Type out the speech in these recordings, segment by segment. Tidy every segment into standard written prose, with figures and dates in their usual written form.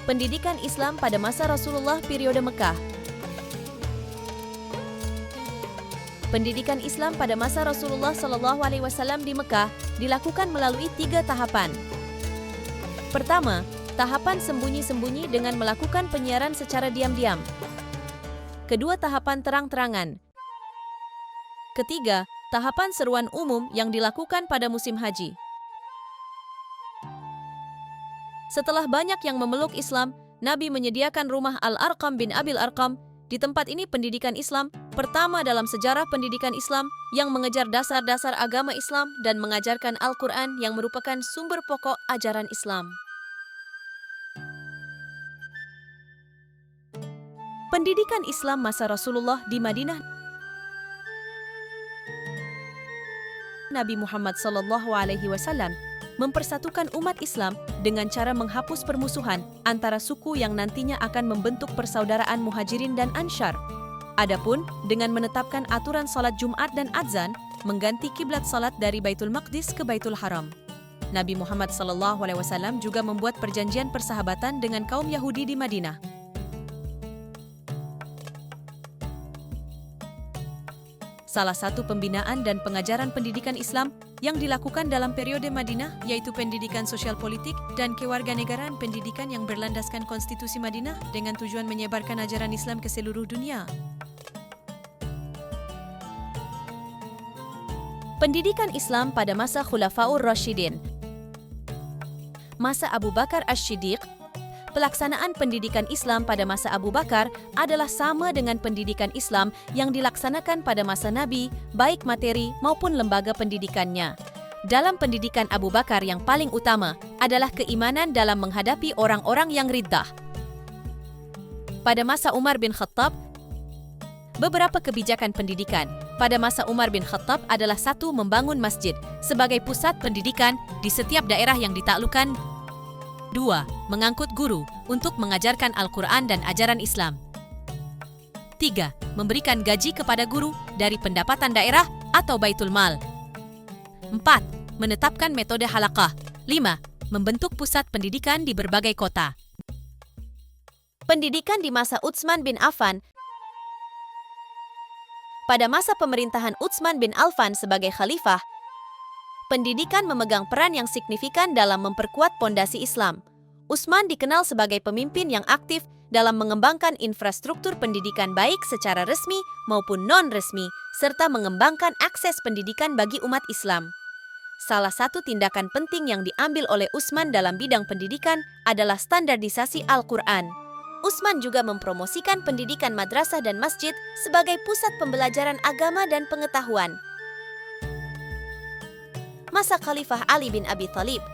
Pendidikan Islam pada masa Rasulullah periode Mekah. Pendidikan Islam pada masa Rasulullah SAW di Mekah dilakukan melalui 3 tahapan. Pertama, tahapan sembunyi-sembunyi dengan melakukan penyiaran secara diam-diam. Kedua, tahapan terang-terangan. Ketiga, tahapan seruan umum yang dilakukan pada musim haji. Setelah banyak yang memeluk Islam, Nabi menyediakan rumah Al-Arqam bin Abil Arqam. Di tempat ini pendidikan Islam pertama dalam sejarah pendidikan Islam yang mengejar dasar-dasar agama Islam dan mengajarkan Al-Quran yang merupakan sumber pokok ajaran Islam. Pendidikan Islam masa Rasulullah di Madinah. Nabi Muhammad SAW mempersatukan umat Islam dengan cara menghapus permusuhan antara suku yang nantinya akan membentuk persaudaraan Muhajirin dan Ansyar. Adapun dengan menetapkan aturan salat Jumat dan adzan, mengganti kiblat salat dari Baitul Maqdis ke Baitul Haram. Nabi Muhammad SAW juga membuat perjanjian persahabatan dengan kaum Yahudi di Madinah. Salah satu pembinaan dan pengajaran pendidikan Islam yang dilakukan dalam periode Madinah yaitu pendidikan sosial politik dan kewarganegaraan, pendidikan yang berlandaskan konstitusi Madinah dengan tujuan menyebarkan ajaran Islam ke seluruh dunia. Pendidikan Islam pada masa Khulafaur Rasyidin. Masa Abu Bakar Asy-Syiddiq. Pelaksanaan pendidikan Islam pada masa Abu Bakar adalah sama dengan pendidikan Islam yang dilaksanakan pada masa Nabi, baik materi maupun lembaga pendidikannya. Dalam pendidikan Abu Bakar yang paling utama adalah keimanan dalam menghadapi orang-orang yang riddah. Pada masa Umar bin Khattab, beberapa kebijakan pendidikan pada masa Umar bin Khattab adalah 1. Membangun masjid sebagai pusat pendidikan di setiap daerah yang ditaklukkan. 2. Mengangkut guru untuk mengajarkan Al-Quran dan ajaran Islam. 3. Memberikan gaji kepada guru dari pendapatan daerah atau Baitul Mal. 4. Menetapkan metode halaqah. 5. Membentuk pusat pendidikan di berbagai kota. Pendidikan di masa Utsman bin Affan. Pada masa pemerintahan Utsman bin Affan sebagai khalifah, pendidikan memegang peran yang signifikan dalam memperkuat pondasi Islam. Utsman dikenal sebagai pemimpin yang aktif dalam mengembangkan infrastruktur pendidikan baik secara resmi maupun non-resmi, serta mengembangkan akses pendidikan bagi umat Islam. Salah satu tindakan penting yang diambil oleh Utsman dalam bidang pendidikan adalah standarisasi Al-Quran. Utsman juga mempromosikan pendidikan madrasah dan masjid sebagai pusat pembelajaran agama dan pengetahuan. Masa Khalifah Ali bin Abi Thalib.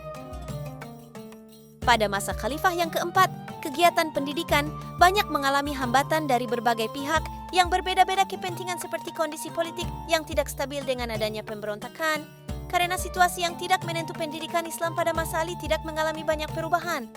Pada masa Khalifah yang keempat, kegiatan pendidikan banyak mengalami hambatan dari berbagai pihak yang berbeda-beda kepentingan seperti kondisi politik yang tidak stabil dengan adanya pemberontakan. Karena situasi yang tidak menentu, pendidikan Islam pada masa Ali tidak mengalami banyak perubahan.